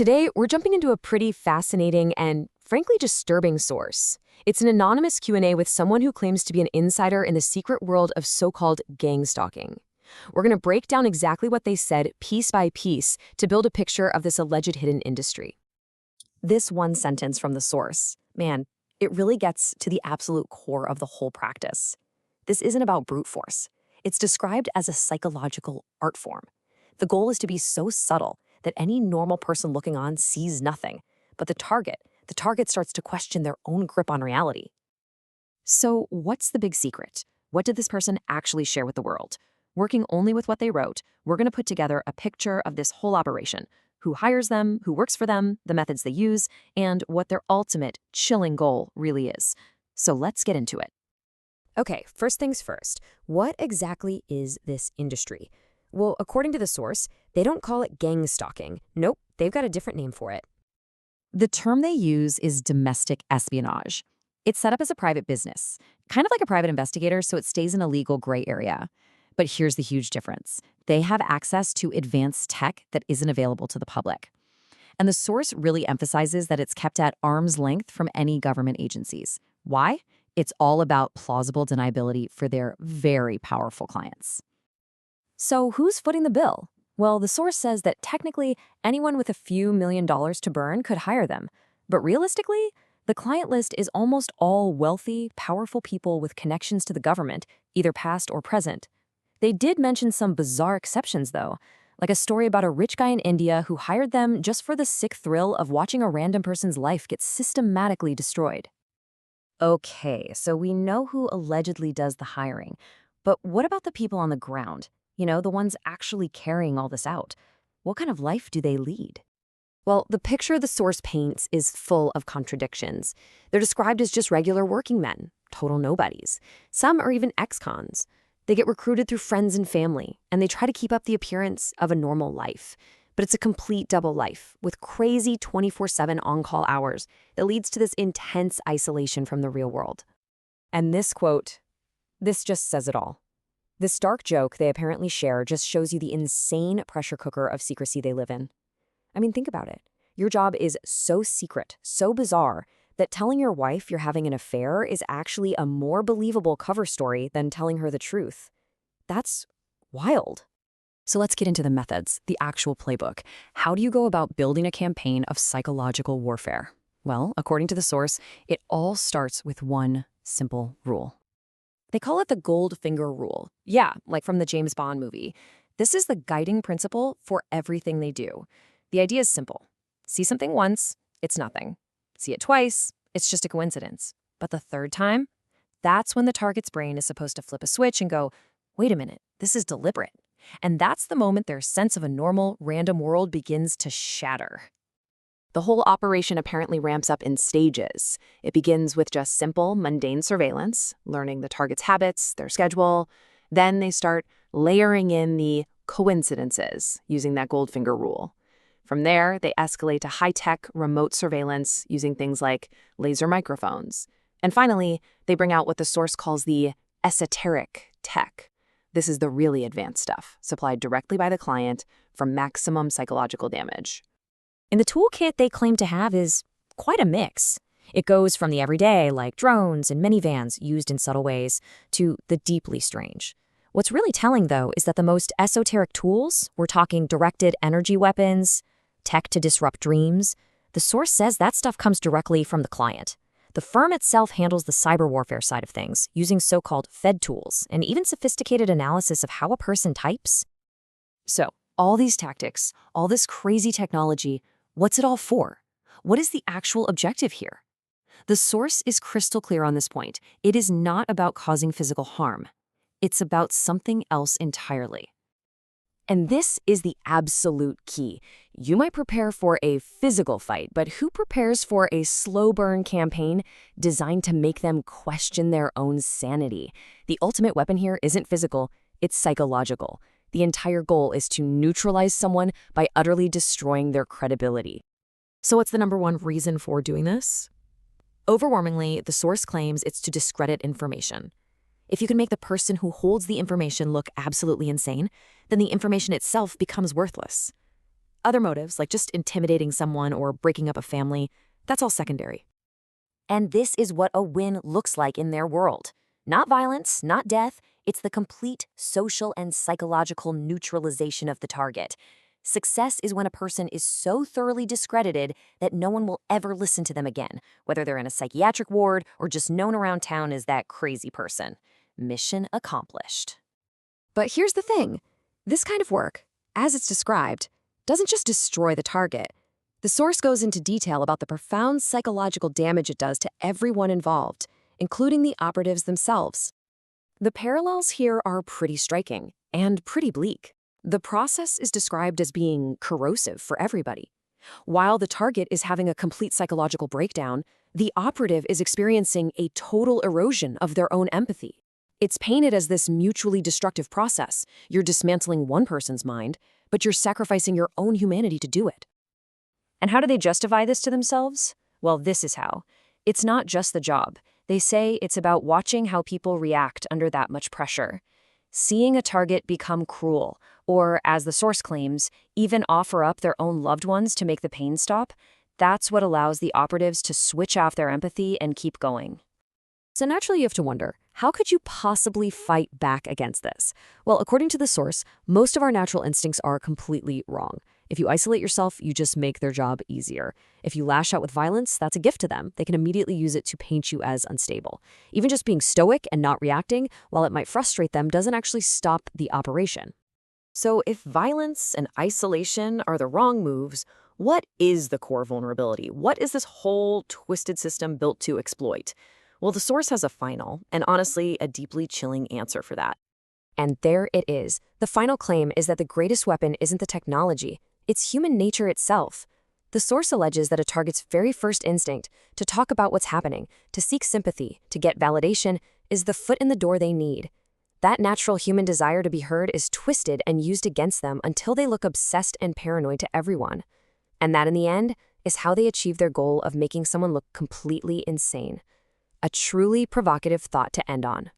Today, we're jumping into a pretty fascinating and frankly disturbing source. It's an anonymous Q&A with someone who claims to be an insider in the secret world of so-called gang-stalking. We're going to break down exactly what they said piece by piece to build a picture of this alleged hidden industry. This one sentence from the source, man, it really gets to the absolute core of the whole practice. This isn't about brute force. It's described as a psychological art form. The goal is to be so subtle that any normal person looking on sees nothing, but the target starts to question their own grip on reality. So what's the big secret? What did this person actually share with the world? Working only with what they wrote, we're going to put together a picture of this whole operation: who hires them, who works for them, the methods they use, and what their ultimate chilling goal really is. So let's get into it. Okay, first things first, what exactly is this industry? Well, according to the source, they don't call it gang stalking. Nope, they've got a different name for it. The term they use is domestic espionage. It's set up as a private business, kind of like a private investigator, so it stays in a legal gray area. But here's the huge difference. They have access to advanced tech that isn't available to the public. And the source really emphasizes that it's kept at arm's length from any government agencies. Why? It's all about plausible deniability for their very powerful clients. So who's footing the bill? Well, the source says that technically anyone with a few $1,000,000 to burn could hire them. But realistically, the client list is almost all wealthy, powerful people with connections to the government, either past or present. They did mention some bizarre exceptions, though, like a story about a rich guy in India who hired them just for the sick thrill of watching a random person's life get systematically destroyed. Okay, so we know who allegedly does the hiring. But what about the people on the ground? You know, the ones actually carrying all this out. What kind of life do they lead? Well, the picture the source paints is full of contradictions. They're described as just regular working men, total nobodies. Some are even ex-cons. They get recruited through friends and family, and they try to keep up the appearance of a normal life. But it's a complete double life, with crazy 24/7 on-call hours that leads to this intense isolation from the real world. And this quote, this just says it all. This dark joke they apparently share just shows you the insane pressure cooker of secrecy they live in. I mean, think about it. Your job is so secret, so bizarre, that telling your wife you're having an affair is actually a more believable cover story than telling her the truth. That's wild. So let's get into the methods, the actual playbook. How do you go about building a campaign of psychological warfare? Well, according to the source, it all starts with one simple rule. They call it the gold finger rule. Yeah, like from the James Bond movie. This is the guiding principle for everything they do. The idea is simple. See something once, it's nothing. See it twice, it's just a coincidence. But the third time, that's when the target's brain is supposed to flip a switch and go, wait a minute, this is deliberate. And that's the moment their sense of a normal, random world begins to shatter. The whole operation apparently ramps up in stages. It begins with just simple, mundane surveillance, learning the target's habits, their schedule. Then they start layering in the coincidences, using that Goldfinger rule. From there, they escalate to high-tech remote surveillance using things like laser microphones. And finally, they bring out what the source calls the esoteric tech. This is the really advanced stuff, supplied directly by the client for maximum psychological damage. And the toolkit they claim to have is quite a mix. It goes from the everyday, like drones and minivans used in subtle ways, to the deeply strange. What's really telling, though, is that the most esoteric tools, we're talking directed energy weapons, tech to disrupt dreams, the source says that stuff comes directly from the client. The firm itself handles the cyber warfare side of things, using so-called Fed tools and even sophisticated analysis of how a person types. So, all these tactics, all this crazy technology, what's it all for? What is the actual objective here? The source is crystal clear on this point. It is not about causing physical harm. It's about something else entirely. And this is the absolute key. You might prepare for a physical fight, but who prepares for a slow burn campaign designed to make them question their own sanity? The ultimate weapon here isn't physical, it's psychological. The entire goal is to neutralize someone by utterly destroying their credibility. So what's the number one reason for doing this? Overwhelmingly, the source claims it's to discredit information. If you can make the person who holds the information look absolutely insane, then the information itself becomes worthless. Other motives, like just intimidating someone or breaking up a family, that's all secondary. And this is what a win looks like in their world. Not violence, not death, it's the complete social and psychological neutralization of the target. Success is when a person is so thoroughly discredited that no one will ever listen to them again, whether they're in a psychiatric ward or just known around town as that crazy person. Mission accomplished. But here's the thing. This kind of work, as it's described, doesn't just destroy the target. The source goes into detail about the profound psychological damage it does to everyone involved, including the operatives themselves. The parallels here are pretty striking and pretty bleak. The process is described as being corrosive for everybody. While the target is having a complete psychological breakdown, the operative is experiencing a total erosion of their own empathy. It's painted as this mutually destructive process. You're dismantling one person's mind, but you're sacrificing your own humanity to do it. And how do they justify this to themselves? Well, this is how. It's not just the job. They say it's about watching how people react under that much pressure. Seeing a target become cruel, or, as the source claims, even offer up their own loved ones to make the pain stop, that's what allows the operatives to switch off their empathy and keep going. So naturally you have to wonder, how could you possibly fight back against this? Well, according to the source, most of our natural instincts are completely wrong. If you isolate yourself, you just make their job easier. If you lash out with violence, that's a gift to them. They can immediately use it to paint you as unstable. Even just being stoic and not reacting, while it might frustrate them, doesn't actually stop the operation. So if violence and isolation are the wrong moves, what is the core vulnerability? What is this whole twisted system built to exploit? Well, the source has a final, and honestly, a deeply chilling answer for that. And there it is. The final claim is that the greatest weapon isn't the technology, it's human nature itself. The source alleges that a target's very first instinct, to talk about what's happening, to seek sympathy, to get validation, is the foot in the door they need. That natural human desire to be heard is twisted and used against them until they look obsessed and paranoid to everyone. And that, in the end, is how they achieve their goal of making someone look completely insane. A truly provocative thought to end on.